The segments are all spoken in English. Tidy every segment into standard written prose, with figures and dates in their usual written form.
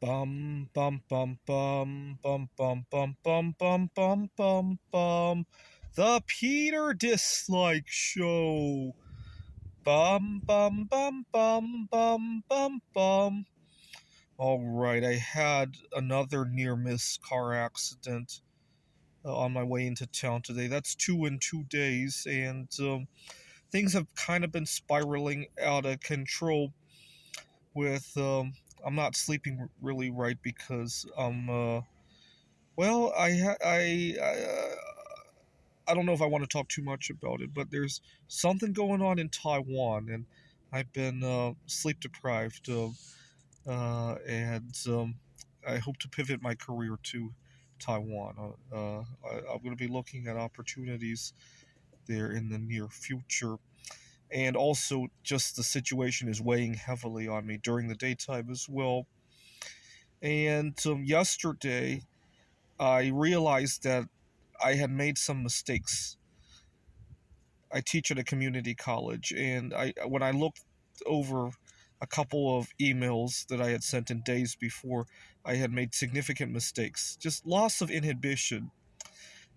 Bum bum bum bum bum bum bum bum bum bum bum bum. The Peter Dislike Show. Bum bum bum bum bum bum bum. All right, I had another near miss car accident on my way into town today. That's two in 2 days, and things have kind of been spiraling out of control. With I'm not sleeping really right because well, I don't know if I want to talk too much about it, but there's something going on in Taiwan, and I've been sleep deprived, and I hope to pivot my career to Taiwan. I'm going to be looking at opportunities there in the near future. And also, just the situation is weighing heavily on me during the daytime as well. And yesterday, I realized that I had made some mistakes. I teach at a community college, and when I looked over a couple of emails that I had sent in days before, I had made significant mistakes. Just loss of inhibition.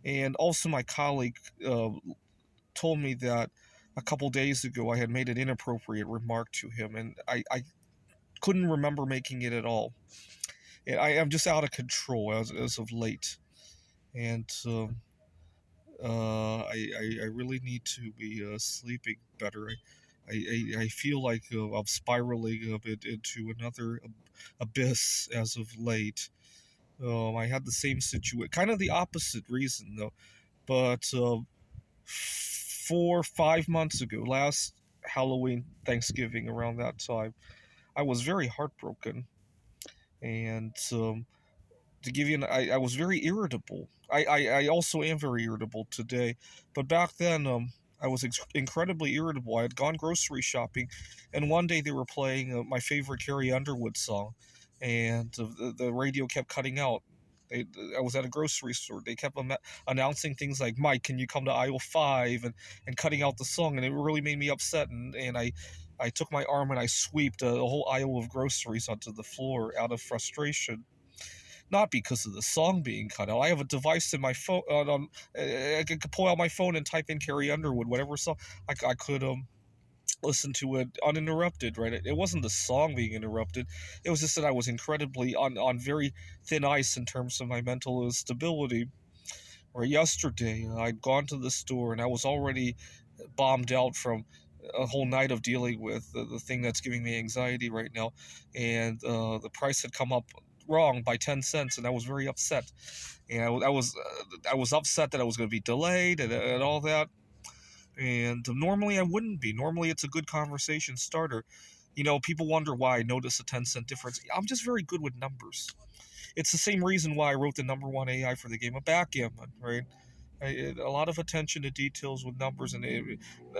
And also, my colleague told me that a couple days ago I had made an inappropriate remark to him, and I couldn't remember making it at all. And I am just out of control as of late. And I really need to be sleeping better. I feel like I'm spiraling a bit into another abyss as of late. I had the same situation, kind of the opposite reason though. But 4 5 months ago, last Halloween, Thanksgiving, around that time, I was very heartbroken, and to give you I was very irritable. I also am very irritable today, but back then I was incredibly irritable. I had gone grocery shopping, and one day they were playing my favorite Carrie Underwood song, and the radio kept cutting out. They, I was at a grocery store. They kept announcing things like, "Mike, can you come to aisle 5?" and cutting out the song, and it really made me upset. And I took my arm and I swept a whole aisle of groceries onto the floor out of frustration, not because of the song being cut out. I have a device in my phone. I could pull out my phone and type in Carrie Underwood, whatever song I could listen to it uninterrupted. Right? It wasn't the song being interrupted. It was just that I was incredibly on very thin ice in terms of my mental stability. Or yesterday, I'd gone to the store and I was already bombed out from a whole night of dealing with the thing that's giving me anxiety right now, and the price had come up wrong by 10 cents, and I was very upset. And I was upset that I was going to be delayed, and all that. And normally I wouldn't be. Normally it's a good conversation starter. People wonder why I notice a 10-cent difference. I'm just very good with numbers. It's the same reason why I wrote the number one AI for the game of backgammon, right? A lot of attention to details with numbers, and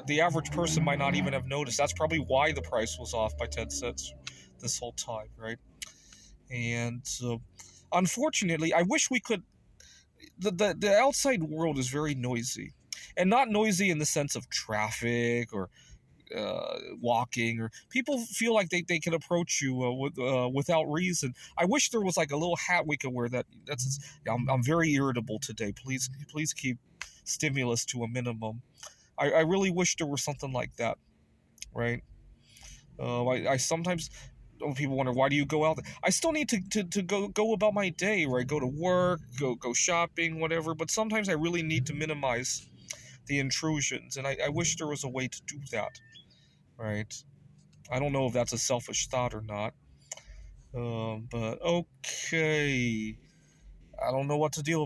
the average person might not even have noticed. That's probably why the price was off by 10 cents this whole time, right? And unfortunately, I wish we could. The outside world is very noisy, and not noisy in the sense of traffic or walking, or people feel like they can approach you without reason. I wish there was like a little hat we could wear that's. I'm very irritable today. Please keep stimulus to a minimum. I really wish there was something like that, right? I sometimes, when people wonder why do you go out there, I still need to go about my day, right? Go to work, go shopping, whatever. But sometimes I really need to minimize the intrusions, and I wish there was a way to do that, right? I don't know if that's a selfish thought or not. But okay. I don't know what to do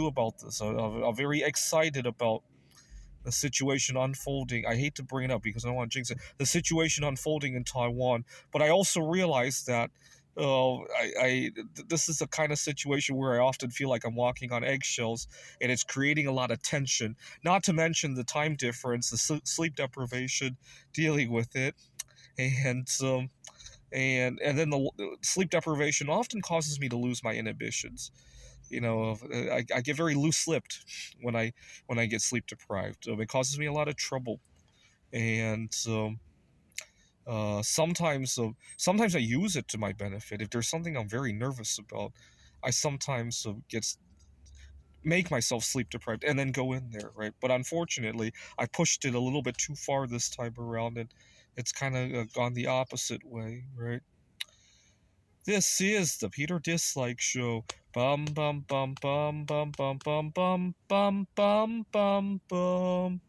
about this. I'm very excited about the situation unfolding. I hate to bring it up because I don't want to jinx it. The situation unfolding in Taiwan, but I also realize that this is the kind of situation where I often feel like I'm walking on eggshells, and it's creating a lot of tension. Not to mention the time difference, the sleep deprivation, dealing with it, and and then the sleep deprivation often causes me to lose my inhibitions. I get very loose-lipped when I get sleep deprived. It causes me a lot of trouble, and Sometimes I use it to my benefit. If there's something I'm very nervous about, I sometimes make myself sleep deprived and then go in there, right? But unfortunately, I pushed it a little bit too far this time around, and it's kind of gone the opposite way, right? This is the Peter Dislike Show. Bum bum bum bum bum bum bum bum bum bum bum bum.